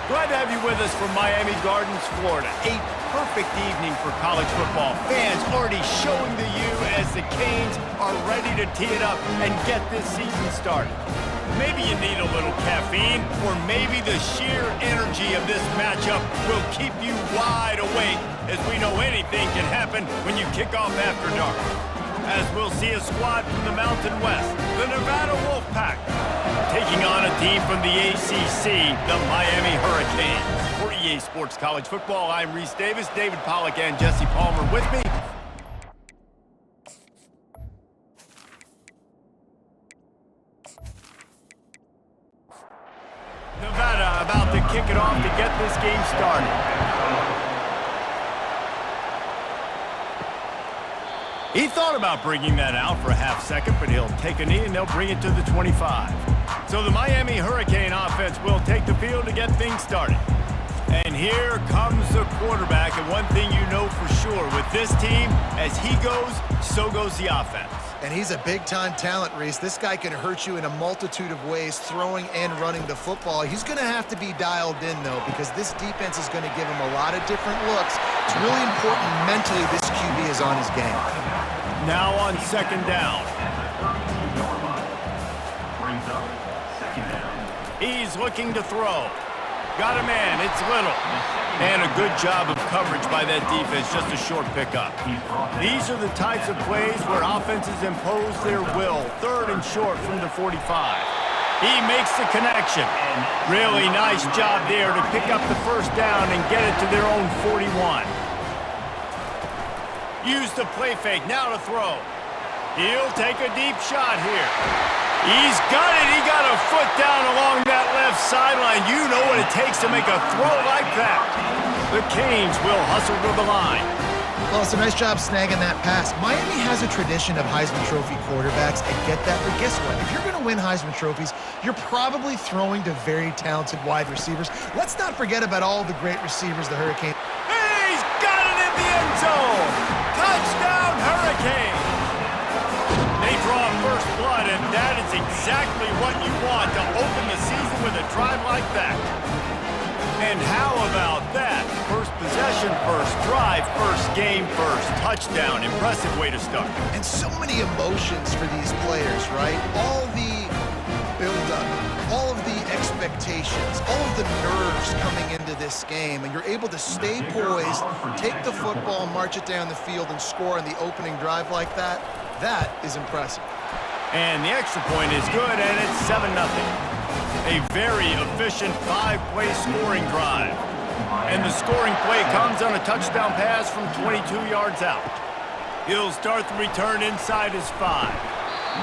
Glad to have you with us from Miami Gardens, Florida. A perfect evening for college football. Fans already showing the U as the Canes are ready to tee it up and get this season started. Maybe you need a little caffeine, or maybe the sheer energy of this matchup will keep you wide awake, as we know anything can happen when you kick off after dark. As we'll see a squad from the Mountain West, the Nevada Wolfpack, taking on a team from the ACC, the Miami Hurricanes. For EA Sports College Football, I'm Reese Davis, David Pollack, and Jesse Palmer with me. Nevada about to kick it off to get this game started. He thought about bringing that out for a half second, but he'll take a knee and they'll bring it to the 25. So the Miami Hurricane offense will take the field to get things started. And here comes the quarterback, and one thing you know for sure, with this team, as he goes, so goes the offense. And he's a big-time talent, Reese. This guy can hurt you in a multitude of ways, throwing and running the football. He's going to have to be dialed in, though, because this defense is going to give him a lot of different looks. It's really important mentally this QB is on his game. Now on second down. He's looking to throw. Got a man, it's Little. And a good job of coverage by that defense, just a short pickup. These are the types of plays where offenses impose their will. Third and short from the 45. He makes the connection. Really nice job there to pick up the first down and get it to their own 41. Use the play fake, now to throw. He'll take a deep shot here. He's got it. He got a foot down along that left sideline. You know what it takes to make a throw like that. The Canes will hustle to the line. Well, it's a nice job snagging that pass. Miami has a tradition of Heisman Trophy quarterbacks. I get that, but guess what? If you're going to win Heisman Trophies, you're probably throwing to very talented wide receivers. Let's not forget about all the great receivers the Hurricanes. He's got it in the end zone. Touchdown, Hurricanes. They draw first blood, and that is exactly what you want to open the season with a drive like that. And how about that? First possession, first drive, first game, first touchdown. Impressive way to start. And so many emotions for these players, right? All the build-up, all of the expectations, all of the nerves coming into this game, and you're able to stay poised, take the football, march it down the field, and score on the opening drive like that. That is impressive. And the extra point is good, and it's 7-0. A very efficient 5-play scoring drive. And the scoring play comes on a touchdown pass from 22 yards out. He'll start the return inside his 5.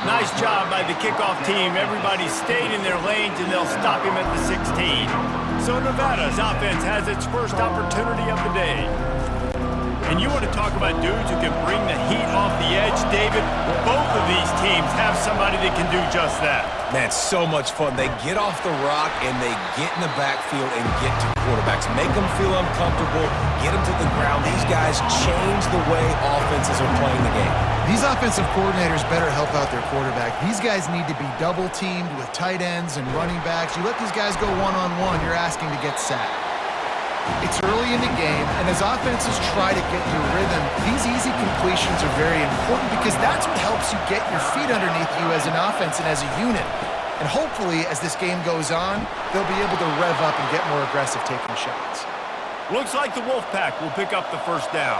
Nice job by the kickoff team. Everybody stayed in their lanes, and they'll stop him at the 16. So Nevada's offense has its first opportunity of the day. And you want to talk about dudes who can bring the heat off the edge, David? Both of these teams have somebody that can do just that. Man, so much fun. They get off the rock and they get in the backfield and get to quarterbacks. Make them feel uncomfortable, get them to the ground. These guys change the way offenses are playing the game. These offensive coordinators better help out their quarterback. These guys need to be double-teamed with tight ends and running backs. You let these guys go one-on-one, you're asking to get sacked. It's early in the game, and as offenses try to get your rhythm, these easy completions are very important because that's what helps you get your feet underneath you as an offense and as a unit. And hopefully, as this game goes on, they'll be able to rev up and get more aggressive taking shots. Looks like the Wolfpack will pick up the first down.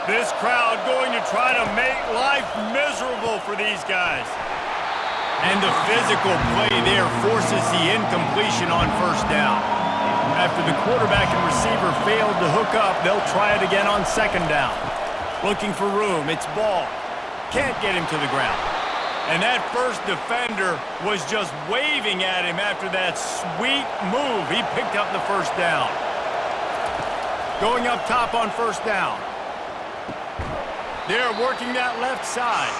This crowd going to try to make life miserable for these guys. And the physical play there forces the incompletion on first down. After the quarterback and receiver failed to hook up, they'll try it again on second down. Looking for room, it's Ball. Can't get him to the ground. And that first defender was just waving at him after that sweet move. He picked up the first down. Going up top on first down. They're working that left side.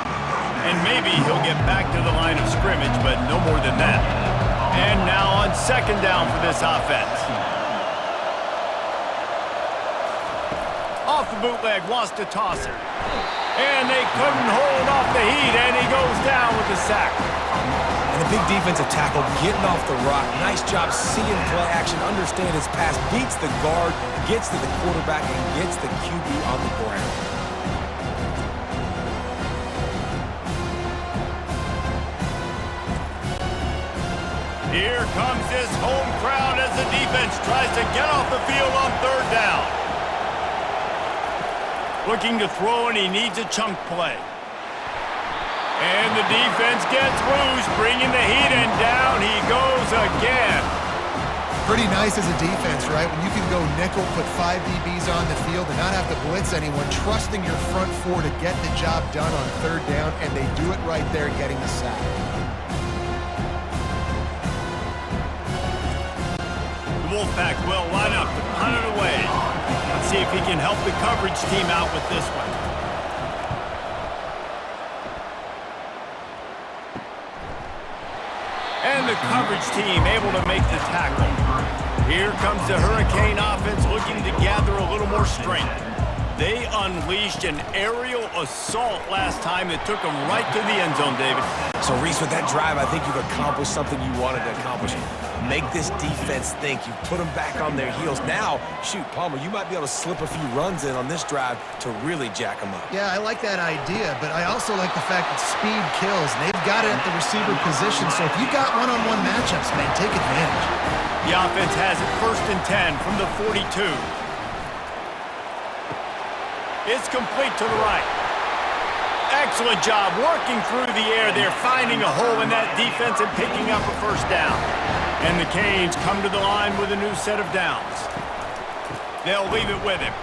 And maybe he'll get back to the line of scrimmage, but no more than that. And now on second down for this offense. Off the bootleg, wants to toss it. And they couldn't hold off the heat, and he goes down with the sack. And the big defensive tackle getting off the rock. Nice job seeing play action, understand his pass, beats the guard, gets to the quarterback, and gets the QB on the ground. Here comes this home crowd as the defense tries to get off the field on third down. Looking to throw, and he needs a chunk play. And the defense gets loose, bringing the heat, and down he goes again. Pretty nice as a defense, right? When you can go nickel, put 5 DBs on the field and not have to blitz anyone, trusting your front four to get the job done on third down, and they do it right there, getting the sack. The Wolfpack will line up to punt it away. Let's see if he can help the coverage team out with this one. And the coverage team able to make the tackle. Here comes the Hurricane offense looking to gather a little more strength. They unleashed an aerial assault last time that took them right to the end zone, David. So, Reese, with that drive, I think you've accomplished something you wanted to accomplish. Make this defense think. You put them back on their heels. Now, shoot, Palmer, you might be able to slip a few runs in on this drive to really jack them up. Yeah, I like that idea, but I also like the fact that speed kills, and they've got it at the receiver position, so if you've got one-on-one matchups, man, take advantage. The offense has it 1st and 10 from the 42. It's complete to the right. Excellent job working through the air there, finding a hole in that defense and picking up a first down. And the Canes come to the line with a new set of downs. They'll leave it with him.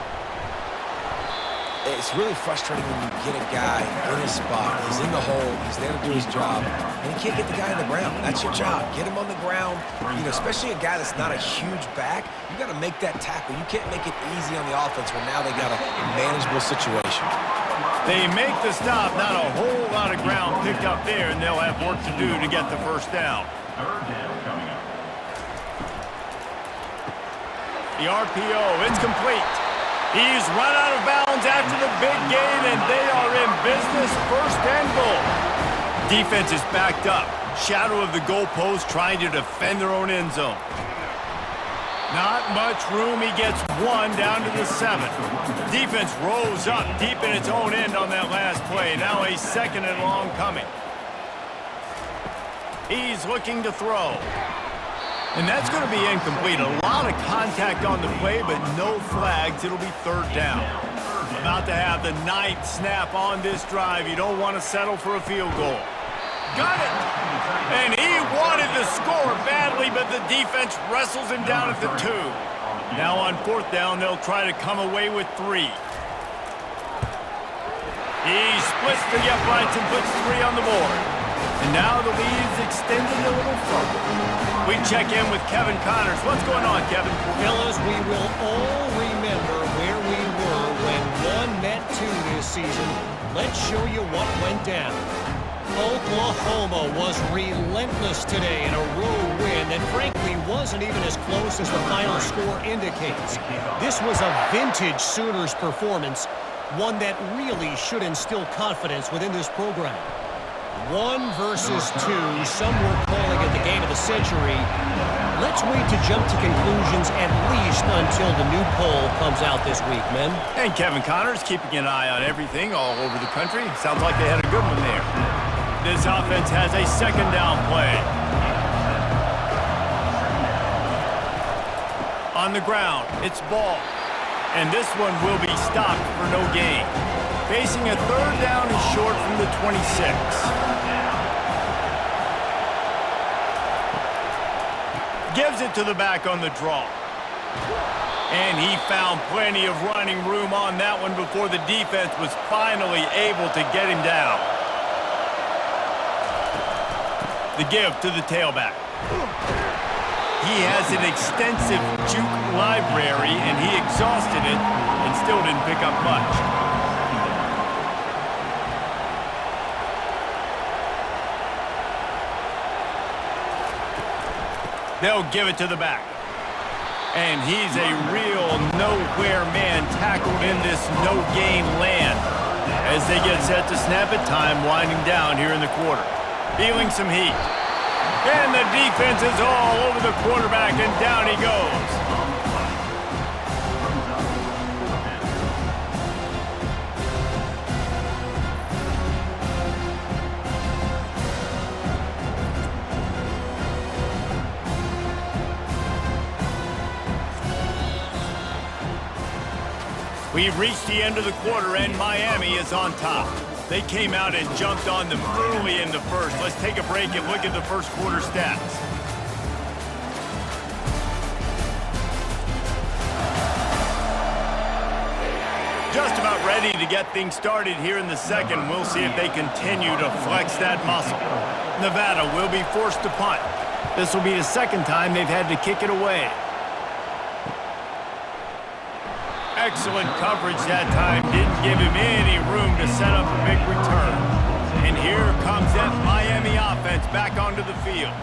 It's really frustrating when you get a guy in his spot. He's in the hole. He's there to do his job. And you can't get the guy on the ground. That's your job. Get him on the ground. You know, especially a guy that's not a huge back. You got to make that tackle. You can't make it easy on the offense when now they got a manageable situation. They make the stop. Not a whole lot of ground picked up there, and they'll have work to do to get the first down. The RPO, it's complete. He's run out of bounds after the big gain, and they are in business, 1st and goal. Defense is backed up. Shadow of the goalpost trying to defend their own end zone. Not much room. He gets one down to the 7. Defense rolls up deep in its own end on that last play. Now a 2nd and long coming. He's looking to throw. And that's going to be incomplete. A lot of contact on the play, but no flags. It'll be 3rd down. About to have the 9th snap on this drive. You don't want to settle for a field goal. Got it! And he wanted to score badly, but the defense wrestles him down at the 2. Now on 4th down, they'll try to come away with 3. He splits the uprights and puts 3 on the board. And now the lead's extended a little further. We check in with Kevin Connors. What's going on, Kevin? Fellas, we will all remember where we were when 1 met 2 this season. Let's show you what went down. Oklahoma was relentless today in a road win that frankly wasn't even as close as the final score indicates. This was a vintage Sooners performance, one that really should instill confidence within this program. 1 versus 2, some were calling it the game of the century. Let's wait to jump to conclusions at least until the new poll comes out this week, men. And Kevin Connors keeping an eye on everything all over the country. Sounds like they had a good one there. This offense has a 2nd down play. On the ground, it's ball. And this one will be stopped for no gain. Facing a 3rd down and short from the 26. Gives it to the back on the draw. And he found plenty of running room on that one before the defense was finally able to get him down. The give to the tailback. He has an extensive juke library, and he exhausted it and still didn't pick up much. They'll give it to the back. And he's a real nowhere man tackled in this no-gain land as they get set to snap it, time winding down here in the quarter. Feeling some heat. And the defense is all over the quarterback, and down he goes. We've reached the end of the quarter, and Miami is on top. They came out and jumped on them early in the first. Let's take a break and look at the first quarter stats. Just about ready to get things started here in the second. We'll see if they continue to flex that muscle. Nevada will be forced to punt. This will be the second time they've had to kick it away. Excellent coverage that time. Didn't give him any room to set up a big return. And here comes that Miami offense back onto the field.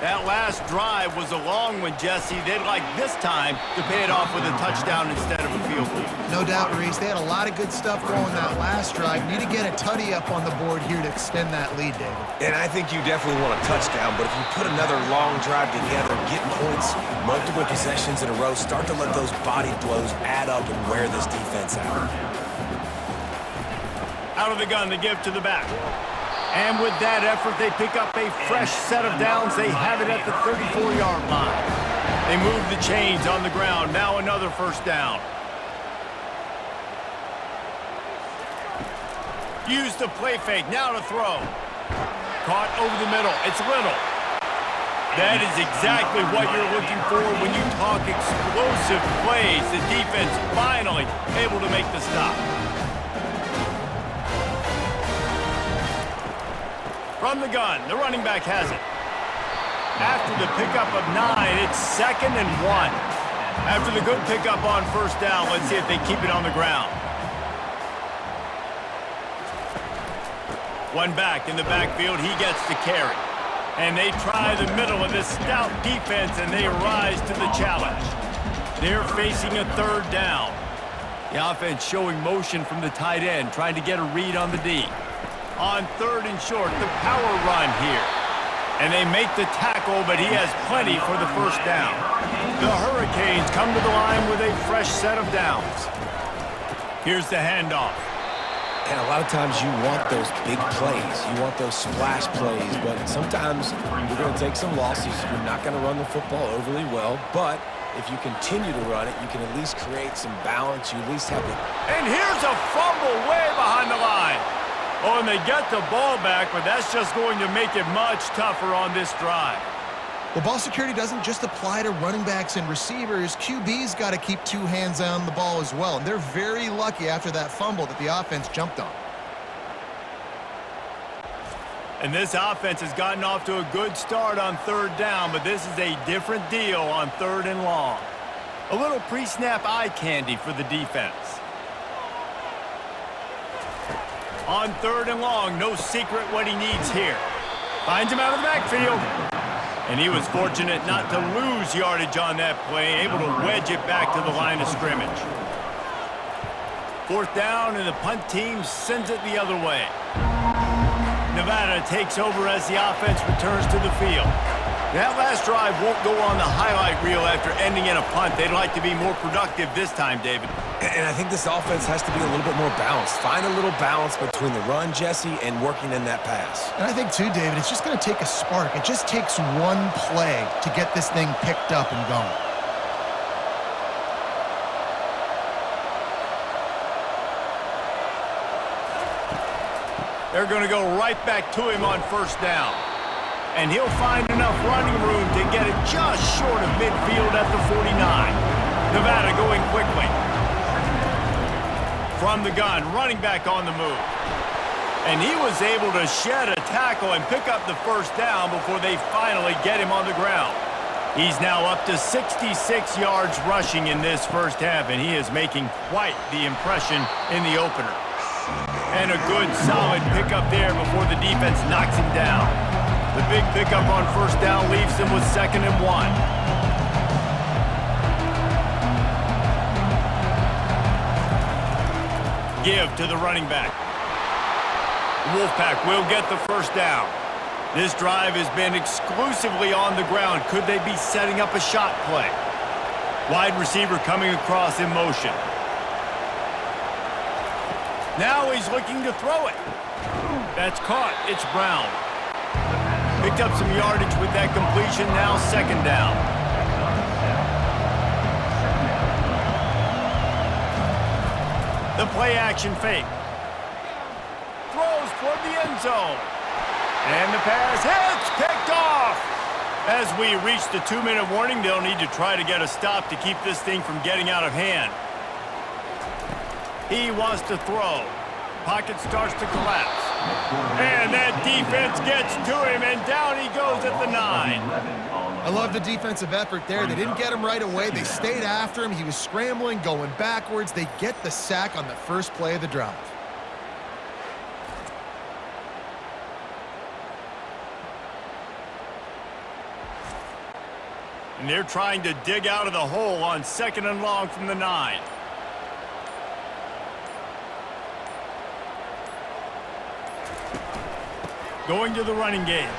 That last drive was a long one, Jesse. They'd like this time to pay it off with a touchdown instead of a field goal. No doubt, Reese. They had a lot of good stuff going that last drive. Need to get a tutty up on the board here to extend that lead, David. And I think you definitely want a touchdown, but if you put another long drive together, get points, multiple possessions in a row, start to let those body blows add up and wear this defense out. Out of the gun to give to the back. And with that effort, they pick up a fresh set of downs. They have it at the 34-yard line. They move the chains on the ground. Now another first down. Use the play fake. Now to throw. Caught over the middle. It's Little. That is exactly what you're looking for when you talk explosive plays. The defense finally able to make the stop. From the gun, the running back has it. After the pickup of 9, it's 2nd and 1. After the good pickup on first down, let's see if they keep it on the ground. One back in the backfield, he gets the carry. And they try the middle of this stout defense, and they rise to the challenge. They're facing a third down. The offense showing motion from the tight end, trying to get a read on the D. On 3rd and short, the power run here. And they make the tackle, but he has plenty for the first down. The Hurricanes come to the line with a fresh set of downs. Here's the handoff. And a lot of times you want those big plays. You want those splash plays, but sometimes you're going to take some losses. You're not going to run the football overly well, but if you continue to run it, you can at least create some balance. You at least have it. And here's a fumble way behind the line. Oh, and they get the ball back, but that's just going to make it much tougher on this drive. Well, ball security doesn't just apply to running backs and receivers. QB's got to keep 2 hands on the ball as well. And they're very lucky after that fumble that the offense jumped on. And this offense has gotten off to a good start on 3rd down, but this is a different deal on 3rd and long. A little pre-snap eye candy for the defense. On 3rd and long, no secret what he needs here. Finds him out of the backfield. And he was fortunate not to lose yardage on that play, able to wedge it back to the line of scrimmage. 4th down, and the punt team sends it the other way. Nevada takes over as the offense returns to the field. That last drive won't go on the highlight reel after ending in a punt. They'd like to be more productive this time, David. And I think this offense has to be a little bit more balanced. Find a little balance between the run, Jesse, and working in that pass. And I think, too, David, it's just going to take a spark. It just takes one play to get this thing picked up and going. They're going to go right back to him on first down. And he'll find enough running room to get it just short of midfield at the 49. Nevada going quickly. From the gun, running back on the move. And he was able to shed a tackle and pick up the first down before they finally get him on the ground. He's now up to 66 yards rushing in this first half, and he is making quite the impression in the opener. And a good, solid pickup there before the defense knocks him down. The big pickup on first down leaves him with 2nd and 1. Give to the running back. The Wolfpack will get the first down. This drive has been exclusively on the ground. Could they be setting up a shot play? Wide receiver coming across in motion. Now he's looking to throw it. That's caught. It's Brown. Picked up some yardage with that completion. Now second down. The play action fake. Throws toward the end zone. And the pass hits. Picked off. As we reach the 2-minute warning, they'll need to try to get a stop to keep this thing from getting out of hand. He wants to throw. Pocket starts to collapse. And that defense gets to him, and down he goes at the 9. I love the defensive effort there. They didn't get him right away. They stayed after him. He was scrambling, going backwards. They get the sack on the first play of the drive. And they're trying to dig out of the hole on 2nd and long from the 9. Going to the running game.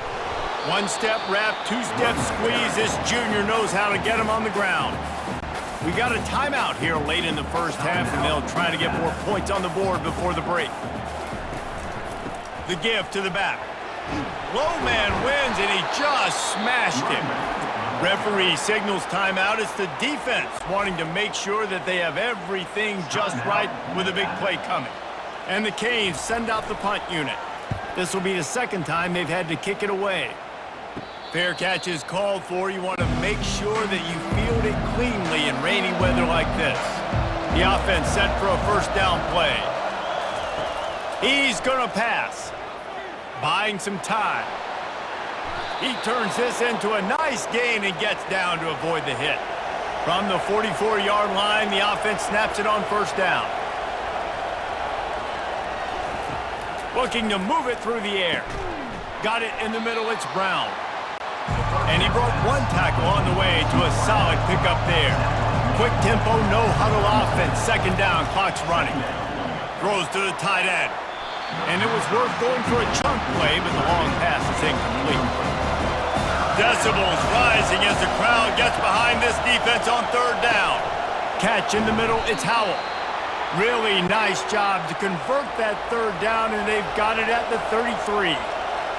1-step wrap, 2-step squeeze. This junior knows how to get him on the ground. We got a timeout here late in the first half, and they'll try to get more points on the board before the break. The give to the back. Low man wins, and he just smashed him. Referee signals timeout. It's the defense wanting to make sure that they have everything just right with a big play coming. And the Canes send out the punt unit. This will be the second time they've had to kick it away. Fair catch is called for. You want to make sure that you field it cleanly in rainy weather like this. The offense set for a first down play. He's going to pass. Buying some time. He turns this into a nice gain and gets down to avoid the hit. From the 44-yard line, the offense snaps it on first down. Looking to move it through the air. Got it in the middle, it's Brown. And he broke one tackle on the way to a solid pickup there. Quick tempo, no huddle offense. Second down, clock's running. Throws to the tight end. And it was worth going for a chunk play, but the long pass is incomplete. Decibels rising as the crowd gets behind this defense on third down. Catch in the middle, it's Howell. Really nice job to convert that third down, and they've got it at the 33.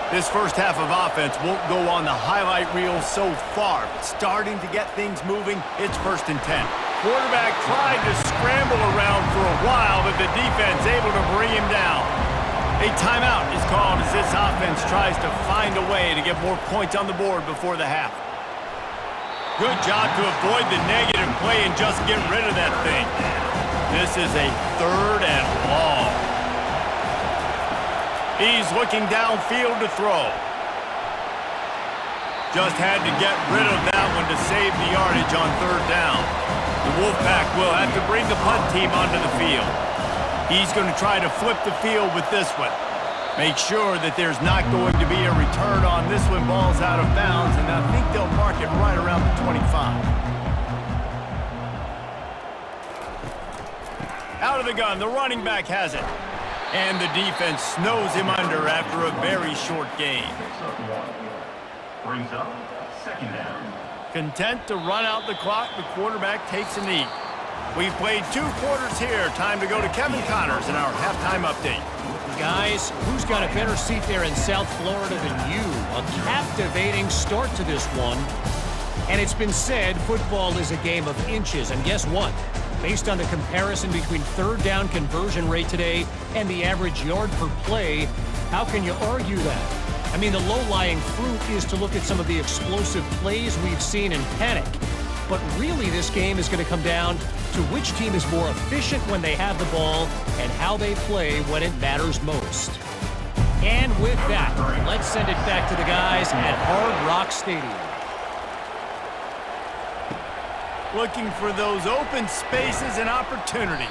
This first half of offense won't go on the highlight reel so far, but starting to get things moving, it's 1st and 10. Quarterback tried to scramble around for a while, but the defense able to bring him down. A timeout is called as this offense tries to find a way to get more points on the board before the half. Good job to avoid the negative play and just get rid of that thing. This is a 3rd and long. He's looking downfield to throw. Just had to get rid of that one to save the yardage on third down. The Wolfpack will have to bring the punt team onto the field. He's going to try to flip the field with this one. Make sure that there's not going to be a return on this one. Ball's out of bounds, and I think they'll mark it right around the 25. Out of the gun, the running back has it. And the defense snows him under after a very short gain. Brings up 2nd down. Content to run out the clock, the quarterback takes a knee. We've played 2 quarters here. Time to go to Kevin Connors in our halftime update. Guys, who's got a better seat there in South Florida than you? A captivating start to this one. And it's been said football is a game of inches. And guess what? Based on the comparison between third down conversion rate today and the average yard per play, how can you argue that? I mean, the low-lying fruit is to look at some of the explosive plays we've seen in panic. But really, this game is going to come down to which team is more efficient when they have the ball and how they play when it matters most. And with that, let's send it back to the guys at Hard Rock Stadium. Looking for those open spaces and opportunity.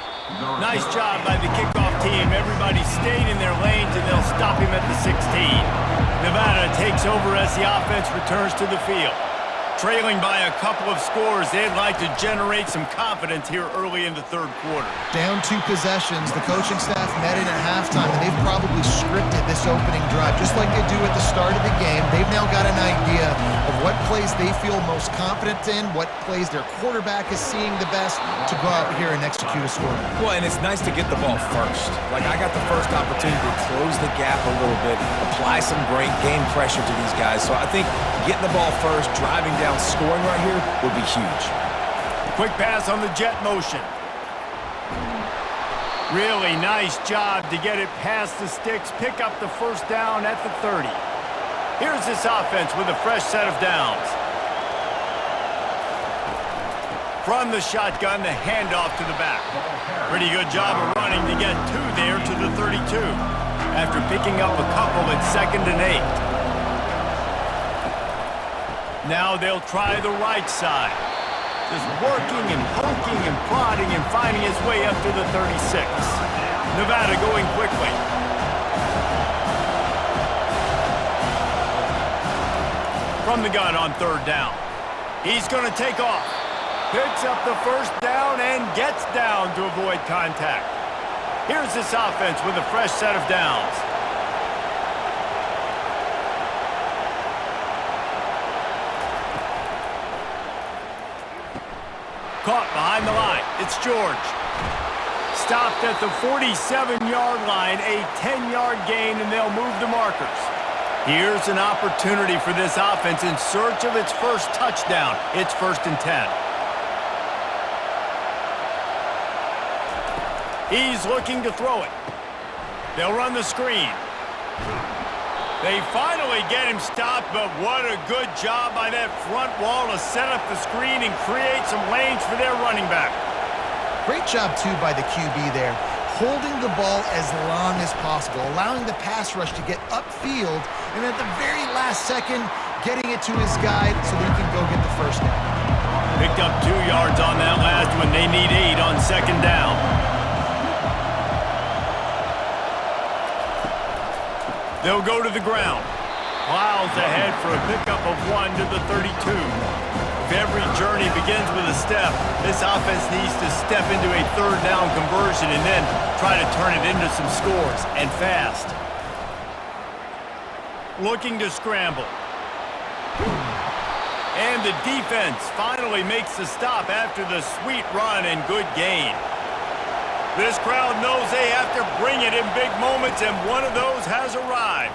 Nice job by the kickoff team. Everybody stayed in their lanes, and they'll stop him at the 16. Nevada takes over as the offense returns to the field. Trailing by a couple of scores, they'd like to generate some confidence here early in the third quarter. Down 2 possessions, the coaching staff met in at halftime, and they've probably scripted this opening drive. Just like they do at the start of the game, they've now got an idea of what plays they feel most confident in, what plays their quarterback is seeing the best to go out here and execute a score. Well, and it's nice to get the ball first. Like, I got the first opportunity to close the gap a little bit, apply some great game pressure to these guys. So I think getting the ball first, driving down, scoring right here would be huge. Quick pass on the jet motion. Really nice job to get it past the sticks, pick up the first down at the 30. Here's this offense with a fresh set of downs. From the shotgun, the handoff to the back. Pretty good job of running to get 2 there to the 32. After picking up a couple at 2nd and 8. Now they'll try the right side. Just working and poking and prodding and finding his way up to the 36. Nevada going quickly. From the gun on 3rd down. He's going to take off. Picks up the first down and gets down to avoid contact. Here's this offense with a fresh set of downs. Caught behind the line. It's George. Stopped at the 47-yard line, a 10-yard gain, and they'll move the markers. Here's an opportunity for this offense in search of its first touchdown. It's 1st and 10. He's looking to throw it. They'll run the screen. They finally get him stopped, but what a good job by that front wall to set up the screen and create some lanes for their running back. Great job, too, by the QB there, holding the ball as long as possible, allowing the pass rush to get upfield, and at the very last second, getting it to his guy so that he can go get the first down. Picked up 2 yards on that last one. They need 8 on 2nd down. They'll go to the ground. Plows ahead for a pickup of 1 to the 32. If every journey begins with a step, this offense needs to step into a 3rd down conversion and then try to turn it into some scores, and fast. Looking to scramble. And the defense finally makes the stop after the sweet run and good gain. This crowd knows they have to bring it in big moments, and one of those has arrived.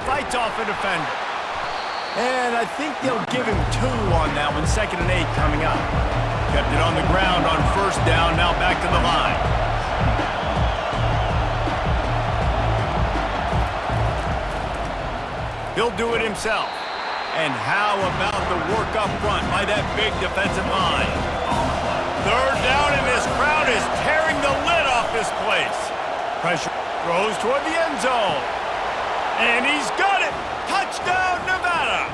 Fights off a defender. And I think they'll give him 2 on that one, 2nd and 8 coming up. Kept it on the ground on 1st down, now back to the line. He'll do it himself. And how about the work up front by that big defensive line? 3rd down, and this crowd is tearing the lid off this place. Pressure throws toward the end zone. And he's got it. Touchdown, Nevada.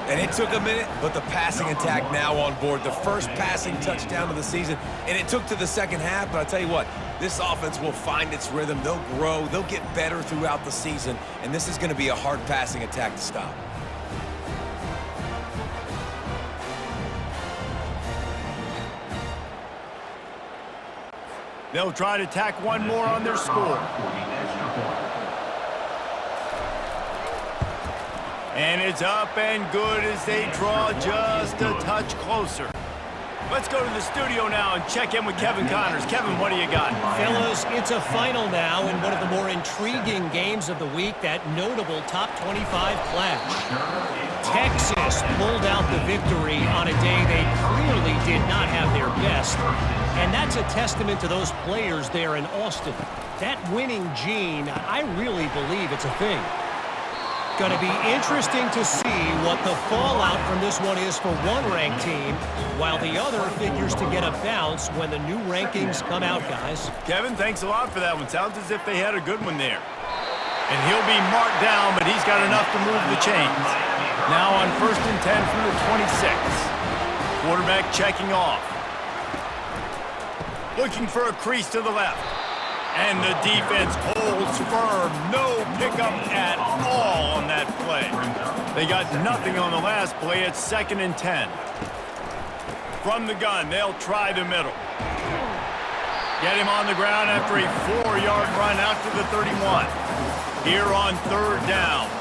And it took a minute, but the passing attack now on board. The first passing touchdown of the season, and it took to the second half, but I'll tell you what, this offense will find its rhythm. They'll grow. They'll get better throughout the season, and this is going to be a hard passing attack to stop. They'll try to tack 1 more on their score. And it's up and good as they draw just a touch closer. Let's go to the studio now and check in with Kevin Connors. Kevin, what do you got? Fellas, it's a final now in one of the more intriguing games of the week, that notable top 25 clash. Texas pulled out the victory on a day they clearly did not have their best, and that's a testament to those players there in Austin. That winning gene, I really believe it's a thing. Going to be interesting to see what the fallout from this one is for one ranked team, while the other figures to get a bounce when the new rankings come out, guys. Kevin, thanks a lot for that one. Sounds as if they had a good one there. And he'll be marked down, but he's got enough to move the chains. Now on 1st and 10 from the 26. Quarterback checking off. Looking for a crease to the left. And the defense holds firm. No pickup at all on that play. They got nothing on the last play. It's 2nd and 10. From the gun, they'll try the middle. Get him on the ground after a 4-yard run out to the 31. Here on 3rd down.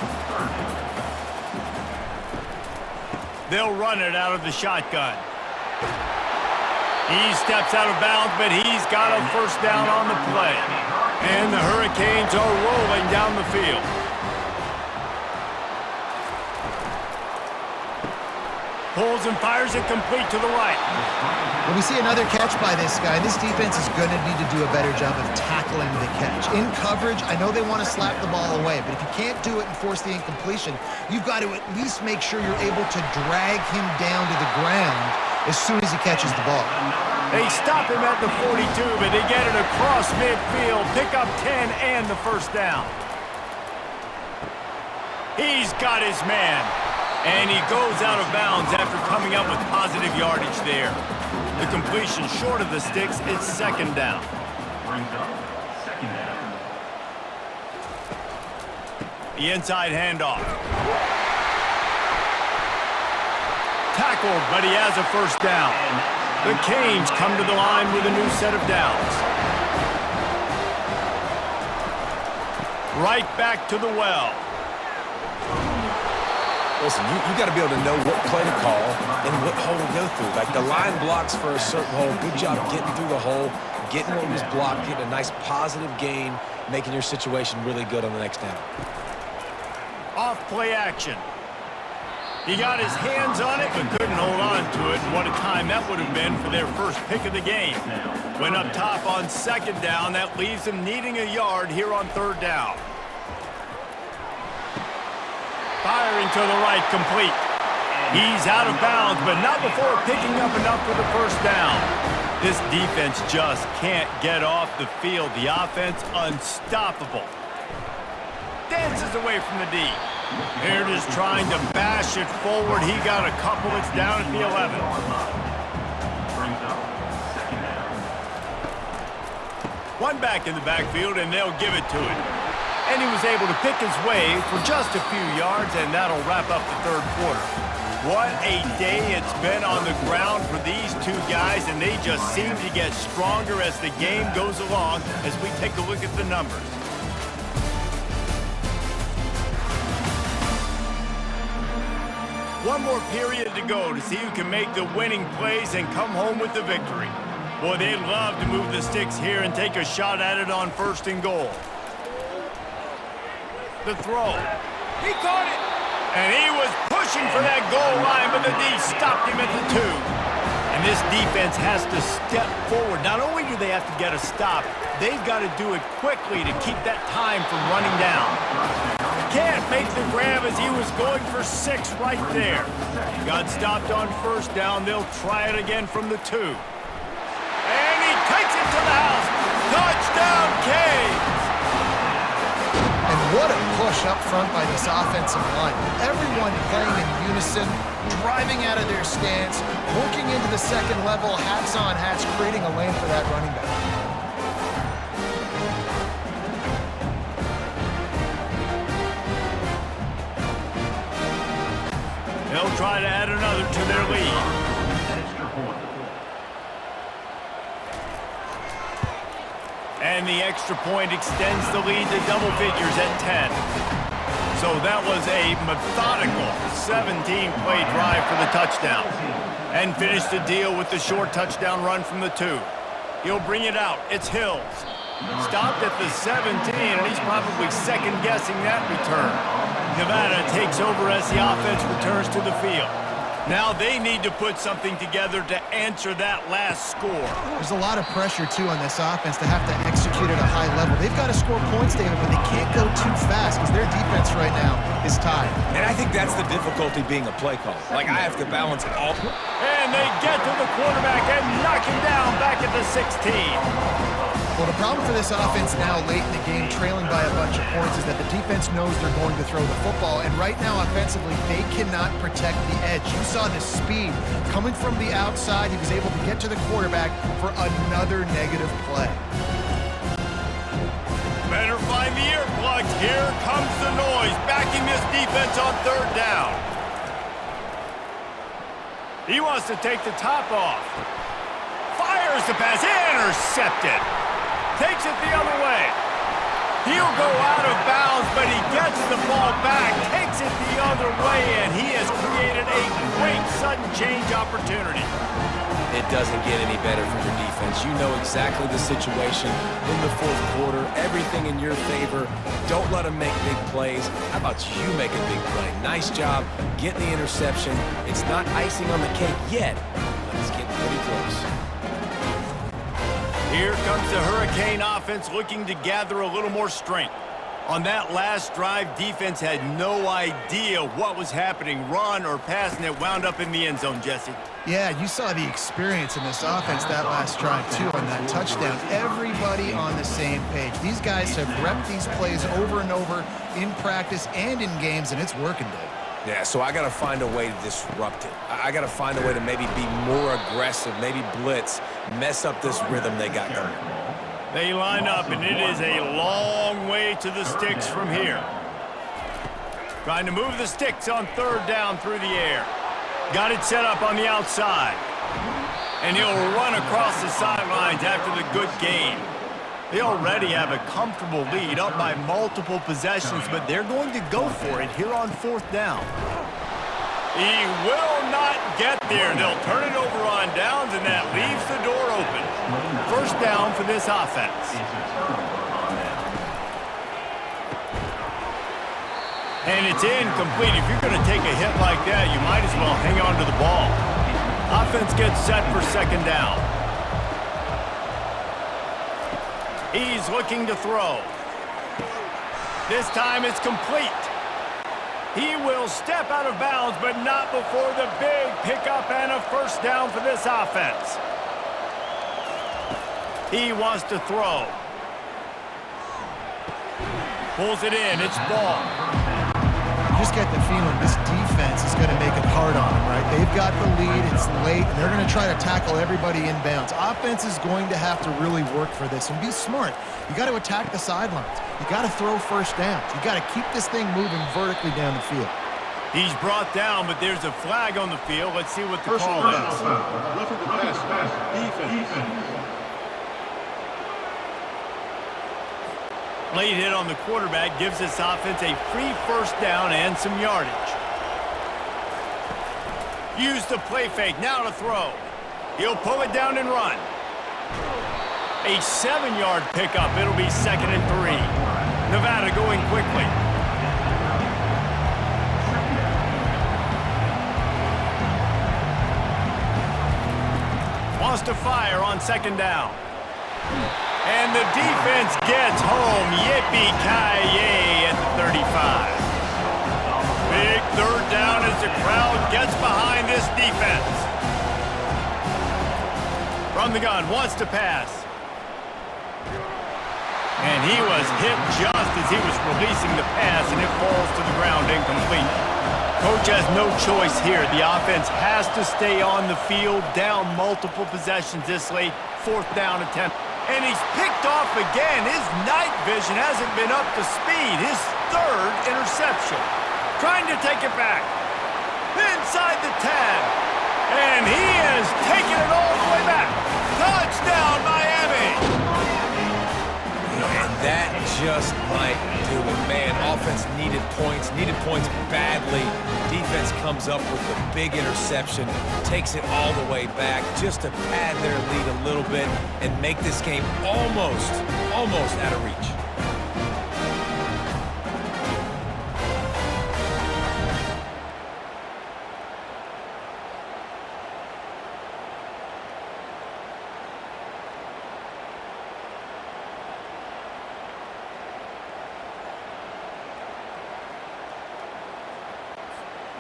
They'll run it out of the shotgun. He steps out of bounds, but he's got a 1st down on the play. And the Hurricanes are rolling down the field. Pulls and fires it complete to the right. Well, we see another catch by this guy. This defense is going to need to do a better job of tackling the catch. In coverage, I know they want to slap the ball away, but if you can't do it and force the incompletion, you've got to at least make sure you're able to drag him down to the ground as soon as he catches the ball. They stop him at the 42, but they get it across midfield, pick up 10 and the 1st down. He's got his man. And he goes out of bounds after coming up with positive yardage there. The completion short of the sticks, it's 2nd down. Brings up 2nd down. The inside handoff. Tackled, but he has a 1st down. The Canes come to the line with a new set of downs. Right back to the well. Listen, you got to be able to know what play to call and what hole to go through. Like the line blocks for a certain hole. Good job getting through the hole, getting what was blocked, getting a nice positive gain, making your situation really good on the next down. Off play action. He got his hands on it but couldn't hold on to it. And what a time that would have been for their first pick of the game. Went up top on 2nd down. That leaves them needing a yard here on 3rd down. Firing to the right, complete. He's out of bounds, but not before picking up enough for the 1st down. This defense just can't get off the field. The offense unstoppable. Dances away from the D. They're just trying to bash it forward. He got a couple. It's down at the 11. Brings up 2nd down. One back in the backfield, and they'll give it to him. And he was able to pick his way for just a few yards, and that'll wrap up the 3rd quarter. What a day it's been on the ground for these two guys, and they just seem to get stronger as the game goes along as we take a look at the numbers. One more period to go to see who can make the winning plays and come home with the victory. Boy, they'd love to move the sticks here and take a shot at it on 1st and goal. The throw. He caught it. And he was pushing for that goal line, but the D stopped him at the 2. And this defense has to step forward. Not only do they have to get a stop, they've got to do it quickly to keep that time from running down. Can't make the grab as he was going for 6 right there. Got stopped on 1st down. They'll try it again from the 2. And he takes it to the house. Touchdown, Canes! And what a push up front by this offensive line. Everyone playing in unison, driving out of their stance, working into the 2nd level, hats on hats, creating a lane for that running back. They'll try to add another to their lead. Extra point. And the extra point extends the lead to double figures at 10. So that was a methodical 17-play drive for the touchdown. And finished the deal with the short touchdown run from the 2. He'll bring it out. It's Hills. Stopped at the 17, and he's probably second-guessing that return. Nevada takes over as the offense returns to the field. Now they need to put something together to answer that last score. There's a lot of pressure, too, on this offense to have to execute at a high level. They've got to score points, David, but they can't go too fast because their defense right now is tied. And I think that's the difficulty being a play caller. Like, I have to balance all. And they get to the quarterback and knock him down back at the 16. Well, the problem for this offense now late in the game, trailing by a bunch of points, is that the defense knows they're going to throw the football. And right now, offensively, they cannot protect the edge. You saw the speed coming from the outside. He was able to get to the quarterback for another negative play. Better find the earplugs. Here comes the noise, backing this defense on third down. He wants to take the top off. Fires the pass, intercepted. Takes it the other way. He'll go out of bounds, but he gets the ball back, takes it the other way, and he has created a great sudden change opportunity. It doesn't get any better for your defense. You know exactly the situation in the fourth quarter. Everything in your favor. Don't let them make big plays. How about you make a big play? Nice job getting the interception. It's not icing on the cake yet, but it's getting pretty close. Here comes the Hurricane offense looking to gather a little more strength. On that last drive, defense had no idea what was happening, run or pass, and it wound up in the end zone, Jesse. Yeah, you saw the experience in this offense that last drive, too, on that touchdown. Everybody on the same page. These guys have repped these plays over and over in practice and in games, and it's working, Dave. Yeah, so I got to find a way to disrupt it. I got to find a way to maybe be more aggressive, maybe blitz, mess up this rhythm they got going. They line up, and it is a long way to the sticks from here. Trying to move the sticks on third down through the air. Got it set up on the outside. And he'll run across the sidelines after the good gain. They already have a comfortable lead, up by multiple possessions, but they're going to go for it here on fourth down. He will not get there. They'll turn it over on downs, and that leaves the door open. First down for this offense. And it's incomplete. If you're going to take a hit like that, you might as well hang on to the ball. Offense gets set for second down. He's looking to throw. This time it's complete. He will step out of bounds, but not before the big pickup and a first down for this offense. He wants to throw. Pulls it in. It's ball. You just get the feeling this defense is going to make it hard on them, right? They've got the lead, it's late, and they're going to try to tackle everybody inbounds. Offense is going to have to really work for this and be smart. You got to attack the sidelines. You got to throw first downs. You got to keep this thing moving vertically down the field. He's brought down, but there's a flag on the field. Let's see what the call is. Roughing the pass. Defense. Late hit on the quarterback gives this offense a free first down and some yardage. Use the play fake, now to throw. He'll pull it down and run. A 7-yard pickup, it'll be 2nd and 3. Nevada going quickly. Wants to fire on 2nd down. And the defense gets home. Yippee-ki-yay at the 35. Big third down as the crowd gets behind this defense. From the gun, wants to pass. And he was hit just as he was releasing the pass, and it falls to the ground incomplete. Coach has no choice here. The offense has to stay on the field, down multiple possessions this late. Fourth down attempt. And he's picked off again. His night vision hasn't been up to speed. His 3rd interception. Trying to take it back. Inside the 10. And he has taken it all the way back. Touchdown, Miami! And that just might do it. Man, offense needed points badly. Defense comes up with the big interception, takes it all the way back just to pad their lead a little bit and make this game almost out of reach.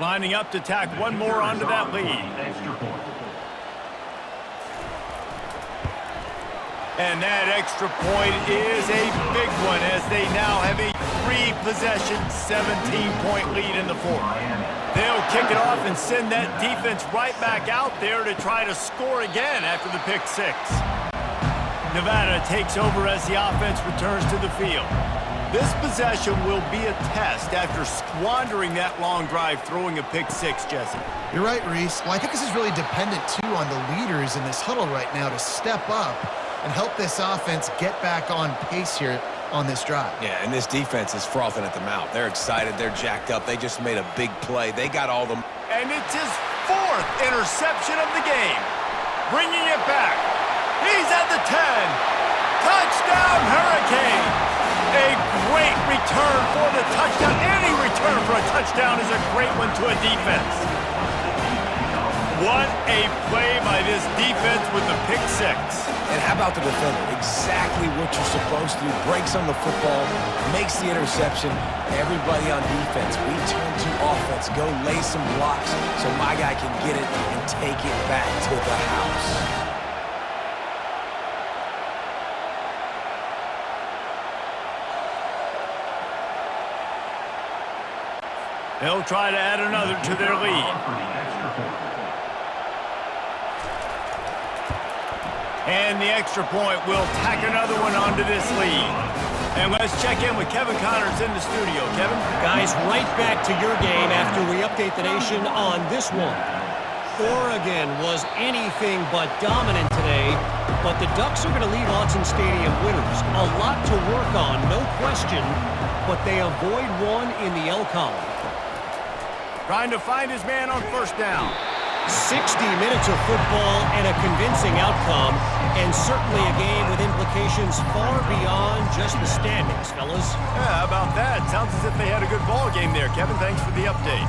Lining up to tack one more onto that lead. And that extra point is a big one as they now have a 3-possession, 17-point lead in the fourth. They'll kick it off and send that defense right back out there to try to score again after the pick 6. Nevada takes over as the offense returns to the field. This possession will be a test after squandering that long drive, throwing a pick six, Jesse. You're right, Reese. Well, I think this is really dependent, too, on the leaders in this huddle right now to step up and help this offense get back on pace here on this drive. Yeah, and this defense is frothing at the mouth. They're excited. They're jacked up. They just made a big play. They got all the... And it's his 4th interception of the game. Bringing it back. He's at the 10. Touchdown, Hurricanes. A great return for the touchdown. Any return for a touchdown is a great one to a defense. What a play by this defense with the pick six. And how about the defender? Exactly what you're supposed to do. Breaks on the football, makes the interception. Everybody on defense, we turn to offense. Go lay some blocks so my guy can get it and take it back to the house. They'll try to add another to their lead. And the extra point will tack another one onto this lead. And let's check in with Kevin Connors in the studio. Kevin? Guys, right back to your game after we update the nation on this one. Oregon was anything but dominant today, but the Ducks are going to leave Autzen Stadium winners. A lot to work on, no question, but they avoid one in the L column. Trying to find his man on first down. 60 minutes of football and a convincing outcome, and certainly a game with implications far beyond just the standings, fellas. Yeah, how about that? Sounds as if they had a good ball game there. Kevin, thanks for the update.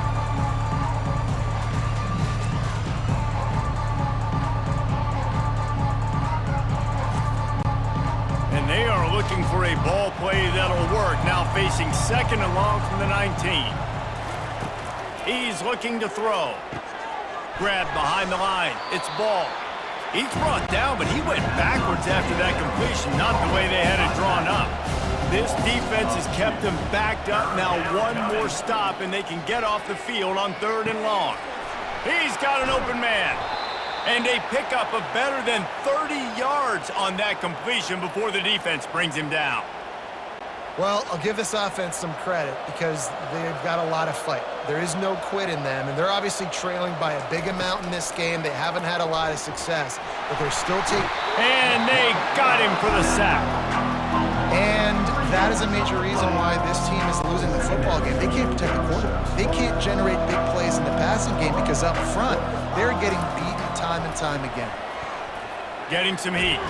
And they are looking for a ball play that'll work, now facing 2nd and long from the 19. He's looking to throw. Grabbed behind the line. It's ball. He's brought down, but he went backwards after that completion, not the way they had it drawn up. This defense has kept them backed up. Now one more stop, and they can get off the field on 3rd and long. He's got an open man. And a pickup of better than 30 yards on that completion before the defense brings him down. Well, I'll give this offense some credit because they've got a lot of fight. There is no quit in them, and they're obviously trailing by a big amount in this game. They haven't had a lot of success, but they're still taking... And they got him for the sack. And that is a major reason why this team is losing the football game. They can't protect the quarterback. They can't generate big plays in the passing game because up front, they're getting beaten time and time again. Getting some heat.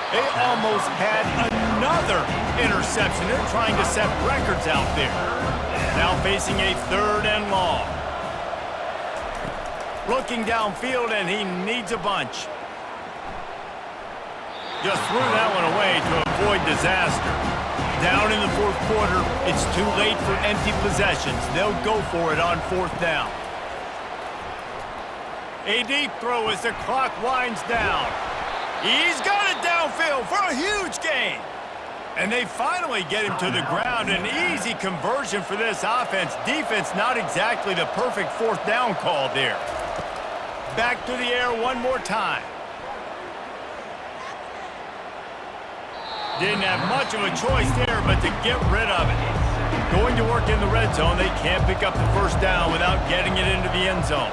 They almost had another interception. They're trying to set records out there. Now facing a 3rd and long. Looking downfield, and he needs a bunch. Just threw that one away to avoid disaster. Down in the 4th quarter, it's too late for empty possessions. They'll go for it on 4th down. A deep throw as the clock winds down. He's got it downfield for a huge gain. And they finally get him to the ground. An easy conversion for this offense. Defense not exactly the perfect 4th down call there. Back to the air one more time. Didn't have much of a choice there but to get rid of it. Going to work in the red zone. They can't pick up the 1st down without getting it into the end zone.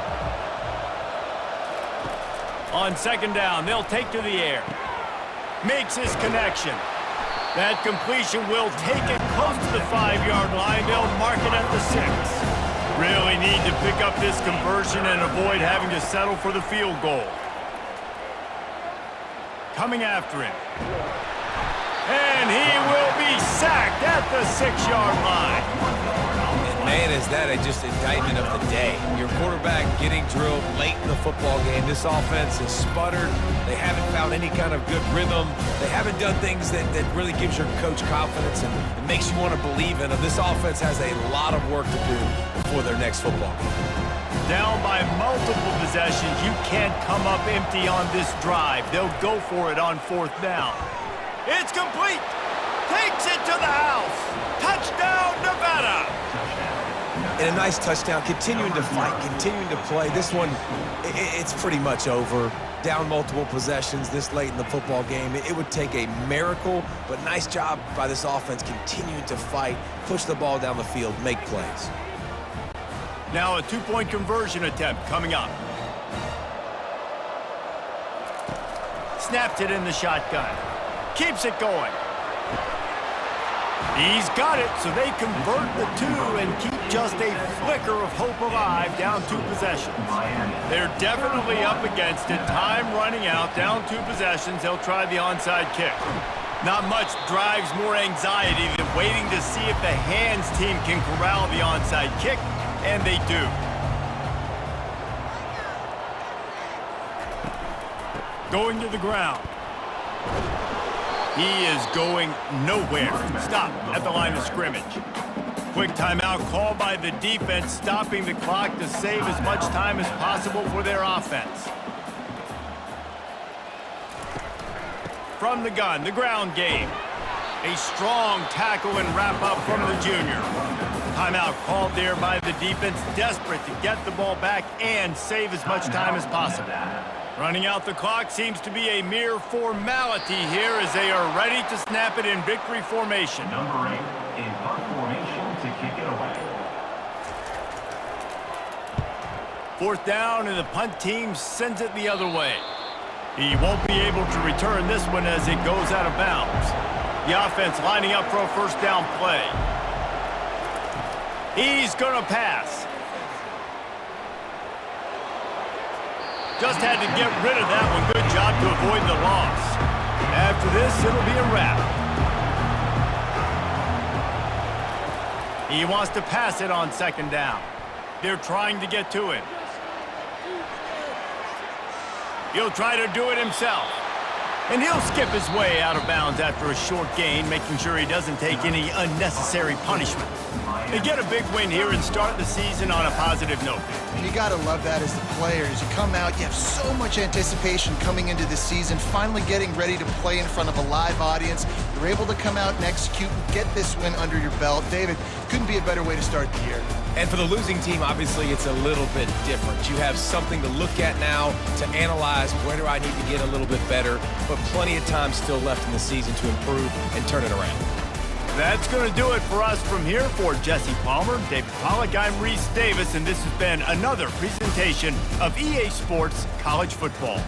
On 2nd down, they'll take to the air. Makes his connection. That completion will take it close to the 5-yard line. They'll mark it at the 6. Really need to pick up this conversion and avoid having to settle for the field goal. Coming after him. And he will be sacked at the 6-yard line. Man, is that just indictment of the day. Your quarterback getting drilled late in the football game. This offense has sputtered. They haven't found any kind of good rhythm. They haven't done things that really gives your coach confidence and it makes you want to believe in them. This offense has a lot of work to do before their next football game. Down by multiple possessions. You can't come up empty on this drive. They'll go for it on 4th down. It's complete. Takes it to the house. Touchdown, Nevada. And a nice touchdown, continuing to fight, continuing to play. This one, it's pretty much over. Down multiple possessions this late in the football game. It would take a miracle, but nice job by this offense continuing to fight, push the ball down the field, make plays. Now a two-point conversion attempt coming up. Snaps it in the shotgun. Keeps it going. He's got it, so they convert the two and keep just a flicker of hope alive down 2 possessions. They're definitely up against it. Time running out, down 2 possessions. They'll try the onside kick. Not much drives more anxiety than waiting to see if the hands team can corral the onside kick, and they do. Going to the ground. He is going nowhere. Stop at the line of scrimmage. Quick timeout called by the defense, stopping the clock to save as much time as possible for their offense. From the gun, the ground game. A strong tackle and wrap up from the junior. Timeout called there by the defense, desperate to get the ball back and save as much time as possible. Running out the clock seems to be a mere formality here as they are ready to snap it in victory formation. Number 8 in punt formation to kick it away. 4th down, and the punt team sends it the other way. He won't be able to return this one as it goes out of bounds. The offense lining up for a 1st down play. He's going to pass. Just had to get rid of that one. Good job to avoid the loss. After this, it'll be a wrap. He wants to pass it on 2nd down. They're trying to get to it. He'll try to do it himself. And he'll skip his way out of bounds after a short gain, making sure he doesn't take any unnecessary punishment. They get a big win here and start the season on a positive note. You got to love that as the players. You come out, you have so much anticipation coming into the season, finally getting ready to play in front of a live audience. You're able to come out and execute and get this win under your belt. David, couldn't be a better way to start the year. And for the losing team, obviously, it's a little bit different. You have something to look at now to analyze where do I need to get a little bit better, but plenty of time still left in the season to improve and turn it around. That's going to do it for us from here. For Jesse Palmer, David Pollack, I'm Reese Davis, and this has been another presentation of EA Sports College Football.